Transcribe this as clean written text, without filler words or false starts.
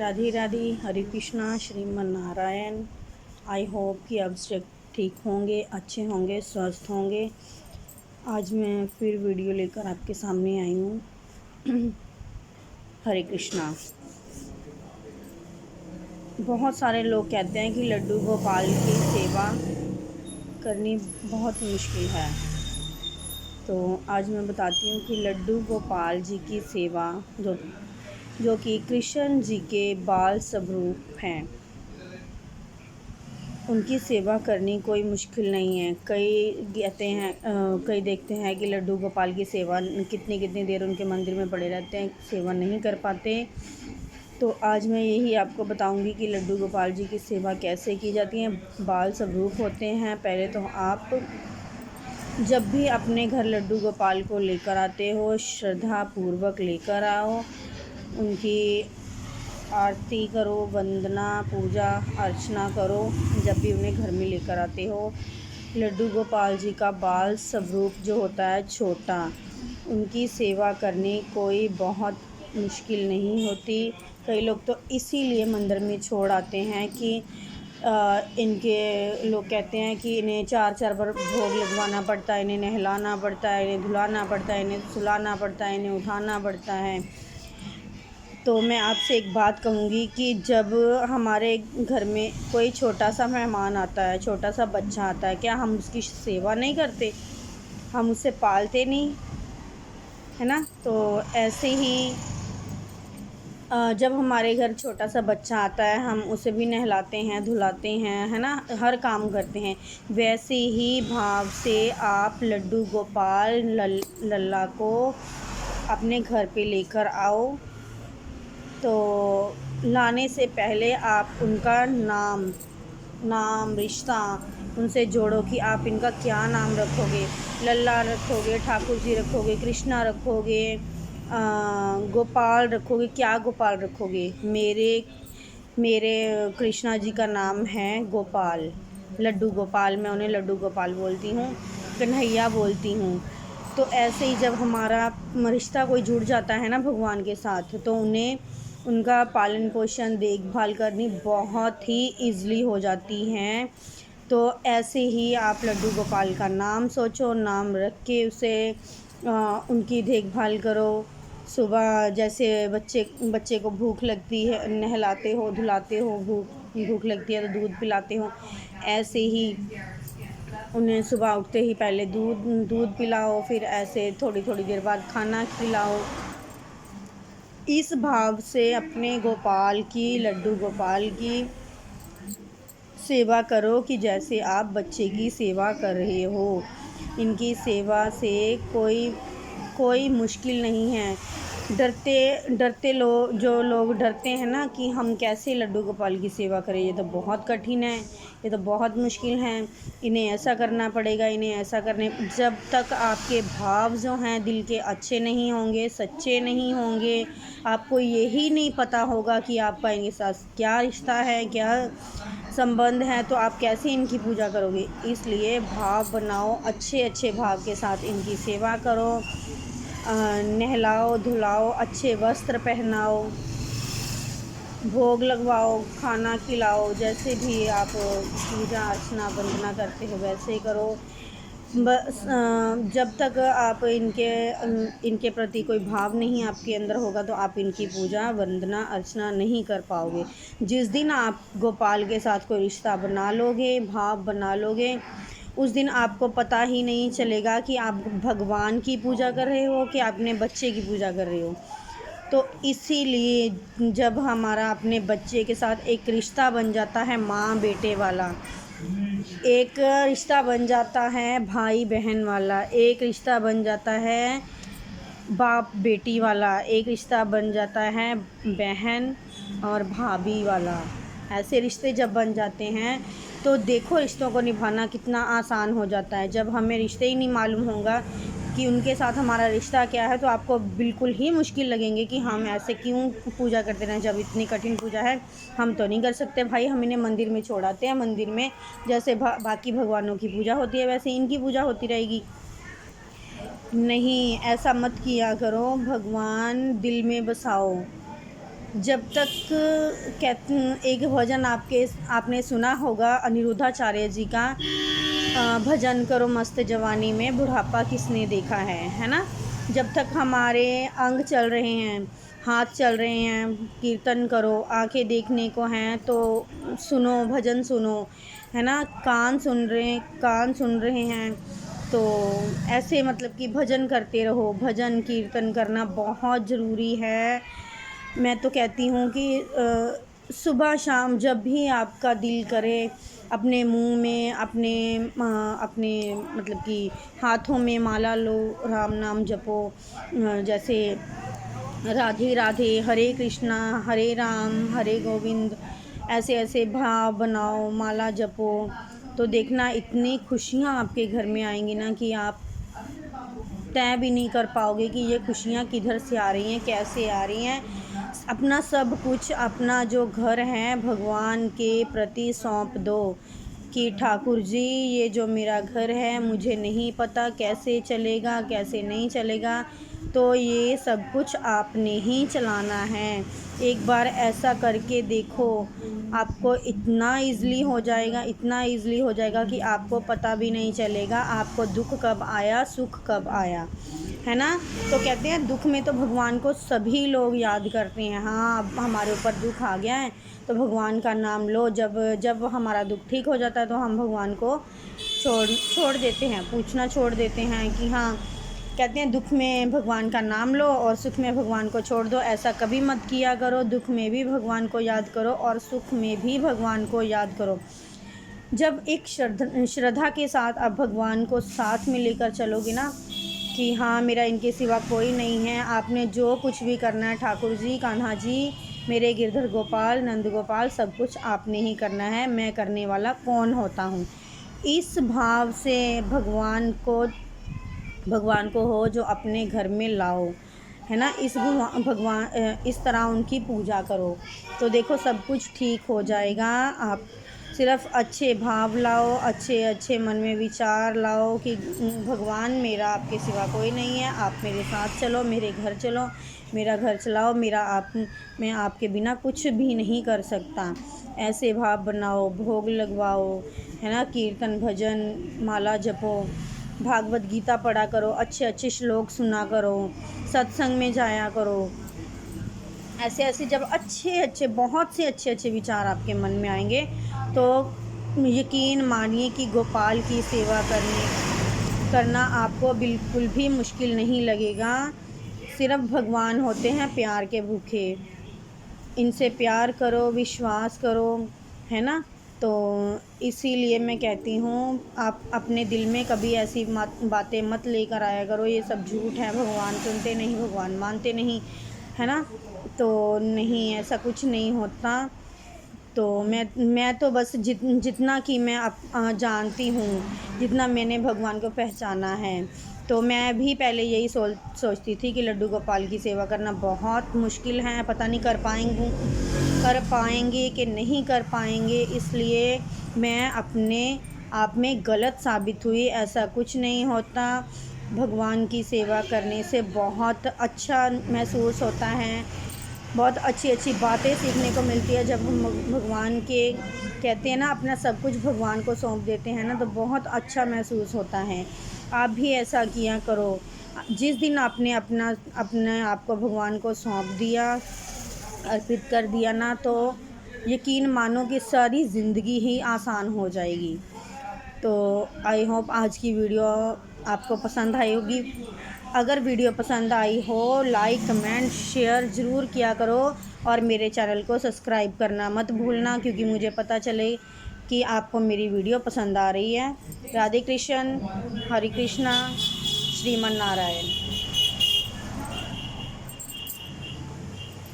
Radhe Radhe, Hare Krishna, Shriman Narayan. I hope कि आप सब ठीक होंगे, अच्छे होंगे, स्वस्थ होंगे। आज मैं फिर वीडियो लेकर आपके सामने आई हूँ। हरे कृष्णा। बहुत सारे लोग कहते हैं कि लड्डू गोपाल की सेवा करनी बहुत मुश्किल है। तो आज मैं बताती हूँ कि लड्डू गोपाल जी की सेवा जो कि कृष्ण जी के बाल स्वरूप हैं, उनकी सेवा करनी कोई मुश्किल नहीं है। कई देखते हैं कि लड्डू गोपाल की सेवा कितनी कितनी देर उनके मंदिर में पड़े रहते हैं, सेवा नहीं कर पाते। तो आज मैं यही आपको बताऊंगी कि लड्डू गोपाल जी की सेवा कैसे की जाती है। बाल स्वरूप होते हैं। पहले तो आप जब भी अपने घर लड्डू गोपाल को लेकर आते हो, श्रद्धा पूर्वक लेकर आओ, उनकी आरती करो, वंदना, पूजा अर्चना करो। जब भी उन्हें घर में लेकर आते हो, लड्डू गोपाल जी का बाल स्वरूप जो होता है छोटा, उनकी सेवा करनी कोई बहुत मुश्किल नहीं होती। कई लोग तो इसीलिए मंदिर में छोड़ आते हैं कि इनके लोग कहते हैं कि इन्हें 4 बार भोग लगवाना पड़ता है, इन्हें नहलाना पड़ता है, इन्हें धुलाना पड़ता है, इन्हें सुलाना पड़ता है, इन्हें उठाना पड़ता है। तो मैं आपसे एक बात कहूँगी कि जब हमारे घर में कोई छोटा सा मेहमान आता है, छोटा सा बच्चा आता है, क्या हम उसकी सेवा नहीं करते? हम उसे पालते नहीं, है ना? तो ऐसे ही जब हमारे घर छोटा सा बच्चा आता है, हम उसे भी नहलाते हैं, धुलाते हैं, है ना? हर काम करते हैं। वैसे ही भाव से आप लड्डू गोपाल लल्ला को अपने घर पे लेकर आओ। तो लाने से पहले आप उनका नाम रिश्ता उनसे जोड़ो कि आप इनका क्या नाम रखोगे। लल्ला रखोगे, ठाकुर जी रखोगे, कृष्णा रखोगे, गोपाल रखोगे, क्या गोपाल रखोगे? मेरे कृष्णा जी का नाम है गोपाल, लड्डू गोपाल। मैं उन्हें लड्डू गोपाल बोलती हूँ, कन्हैया बोलती हूँ। तो ऐसे ही जब हमारा रिश्ता कोई जुड़ जाता है ना भगवान के साथ, तो उन्हें उनका पालन पोषण देखभाल करनी बहुत ही ईज़िली हो जाती हैं। तो ऐसे ही आप लड्डू गोपाल का नाम सोचो, नाम रख के उसे उनकी देखभाल करो। सुबह जैसे बच्चे को भूख लगती है, नहलाते हो, धुलाते हो, भूख लगती है तो दूध पिलाते हो, ऐसे ही उन्हें सुबह उठते ही पहले दूध पिलाओ, फिर ऐसे थोड़ी थोड़ी देर बाद खाना खिलाओ। इस भाव से अपने गोपाल की, लड्डू गोपाल की सेवा करो कि जैसे आप बच्चे की सेवा कर रहे हो। इनकी सेवा से कोई मुश्किल नहीं है। जो लोग डरते हैं ना कि हम कैसे लड्डू गोपाल की सेवा करें, ये तो बहुत कठिन है, ये तो बहुत मुश्किल है, इन्हें ऐसा करना पड़ेगा, इन्हें ऐसा करने। जब तक आपके भाव जो हैं दिल के अच्छे नहीं होंगे, सच्चे नहीं होंगे, आपको यही नहीं पता होगा कि आपका इनके साथ क्या रिश्ता है, क्या संबंध है, तो आप कैसे इनकी पूजा करोगे? इसलिए भाव बनाओ, अच्छे भाव के साथ इनकी सेवा करो। नहलाओ, धुलाओ, अच्छे वस्त्र पहनाओ, भोग लगवाओ, खाना खिलाओ। जैसे भी आप पूजा अर्चना वंदना करते हो वैसे ही करो। बस जब तक आप इनके प्रति कोई भाव नहीं आपके अंदर होगा, तो आप इनकी पूजा वंदना अर्चना नहीं कर पाओगे। जिस दिन आप गोपाल के साथ कोई रिश्ता बना लोगे, भाव बना लोगे, उस दिन आपको पता ही नहीं चलेगा कि आप भगवान की पूजा कर रहे हो कि अपने बच्चे की पूजा कर रहे हो। तो इसीलिए जब हमारा अपने बच्चे के साथ एक रिश्ता बन जाता है माँ बेटे वाला, एक रिश्ता बन जाता है भाई बहन वाला, एक रिश्ता बन जाता है बाप बेटी वाला, एक रिश्ता बन जाता है बहन और भाभी वाला, ऐसे रिश्ते जब बन जाते हैं तो देखो रिश्तों को निभाना कितना आसान हो जाता है। जब हमें रिश्ते ही नहीं मालूम होगा कि उनके साथ हमारा रिश्ता क्या है, तो आपको बिल्कुल ही मुश्किल लगेंगे कि हम ऐसे क्यों पूजा करते रहें, जब इतनी कठिन पूजा है हम तो नहीं कर सकते भाई। हम इन्हें मंदिर में छोड़ाते हैं, मंदिर में जैसे बाकी भगवानों की पूजा होती है वैसे इनकी पूजा होती रहेगी। नहीं, ऐसा मत किया करो। भगवान दिल में बसाओ, जब तक एक भजन आपने सुना होगा अनिरुद्धाचार्य जी का, भजन करो मस्त जवानी में बुढ़ापा किसने देखा है ना। जब तक हमारे अंग चल रहे हैं, हाथ चल रहे हैं, कीर्तन करो, आंखें देखने को हैं तो सुनो, भजन सुनो, है ना। कान सुन रहे हैं तो ऐसे मतलब कि भजन करते रहो। भजन कीर्तन करना बहुत ज़रूरी है। मैं तो कहती हूँ कि सुबह शाम जब भी आपका दिल करे, अपने मुंह में अपने मतलब कि हाथों में माला लो, राम नाम जपो। जैसे राधे राधे, हरे कृष्णा, हरे राम, हरे गोविंद, ऐसे ऐसे भाव बनाओ, माला जपो, तो देखना इतनी खुशियाँ आपके घर में आएंगी ना कि आप तय भी नहीं कर पाओगे कि ये खुशियाँ किधर से आ रही हैं, कैसे आ रही हैं। अपना सब कुछ, अपना जो घर है भगवान के प्रति सौंप दो कि ठाकुर जी ये जो मेरा घर है मुझे नहीं पता कैसे चलेगा, कैसे नहीं चलेगा, तो ये सब कुछ आपने ही चलाना है। एक बार ऐसा करके देखो, आपको इतना ईज़िली हो जाएगा, इतना ईज़िली हो जाएगा कि आपको पता भी नहीं चलेगा आपको दुख कब आया, सुख कब आया, है ना। तो कहते हैं दुख में तो भगवान को सभी लोग याद करते हैं। हाँ, अब हमारे ऊपर दुख आ गया है तो भगवान का नाम लो। जब हमारा दुख ठीक हो जाता है तो हम भगवान को छोड़ देते हैं, पूछना छोड़ देते हैं कि हाँ, कहते हैं दुख में भगवान का नाम लो और सुख में भगवान को छोड़ दो। ऐसा कभी मत किया करो, दुख में भी भगवान को याद करो और सुख में भी भगवान को याद करो। जब एक श्रद्धा के साथ आप भगवान को साथ में लेकर चलोगे ना कि हाँ मेरा इनके सिवा कोई नहीं है, आपने जो कुछ भी करना है, ठाकुर जी, कान्हा जी, मेरे गिरधर गोपाल, नंद गोपाल, सब कुछ आपने ही करना है, मैं करने वाला कौन होता हूँ। इस भाव से भगवान को हो जो अपने घर में लाओ, है ना। इस तरह उनकी पूजा करो तो देखो सब कुछ ठीक हो जाएगा। आप सिर्फ अच्छे भाव लाओ, अच्छे मन में विचार लाओ कि भगवान मेरा आपके सिवा कोई नहीं है, आप मेरे साथ चलो, मेरे घर चलो, मेरा घर चलाओ, मैं आपके बिना कुछ भी नहीं कर सकता। ऐसे भाव बनाओ, भोग लगवाओ, है ना। कीर्तन भजन माला जपो, भागवत गीता पढ़ा करो, अच्छे श्लोक सुना करो, सत्संग में जाया करो। ऐसे जब बहुत से अच्छे विचार आपके मन में आएंगे तो यकीन मानिए कि गोपाल की सेवा करना आपको बिल्कुल भी मुश्किल नहीं लगेगा। सिर्फ भगवान होते हैं प्यार के भूखे, इनसे प्यार करो, विश्वास करो, है ना। तो इसीलिए मैं कहती हूँ आप अपने दिल में कभी ऐसी बातें मत लेकर आया करो, ये सब झूठ है, भगवान सुनते नहीं, भगवान मानते नहीं, है ना। तो नहीं, ऐसा कुछ नहीं होता। तो मैं तो बस जितना कि मैं जानती हूँ, जितना मैंने भगवान को पहचाना है, तो मैं भी पहले यही सोचती थी कि लड्डू गोपाल की सेवा करना बहुत मुश्किल है, पता नहीं कर पाएंगे कि नहीं कर पाएंगे। इसलिए मैं अपने आप में गलत साबित हुई। ऐसा कुछ नहीं होता। भगवान की सेवा करने से बहुत अच्छा महसूस होता है, बहुत अच्छी बातें सीखने को मिलती है। जब हम भगवान के कहते हैं ना अपना सब कुछ भगवान को सौंप देते हैं ना, तो बहुत अच्छा महसूस होता है। आप भी ऐसा किया करो। जिस दिन आपने अपने आप को भगवान को सौंप दिया, अर्पित कर दिया ना, तो यकीन मानो कि सारी ज़िंदगी ही आसान हो जाएगी। तो आई होप आज की वीडियो आपको पसंद आई होगी। अगर वीडियो पसंद आई हो, लाइक कमेंट शेयर ज़रूर किया करो और मेरे चैनल को सब्सक्राइब करना मत भूलना, क्योंकि मुझे पता चले कि आपको मेरी वीडियो पसंद आ रही है। राधे कृष्ण, हरे कृष्णा, श्रीमन नारायण।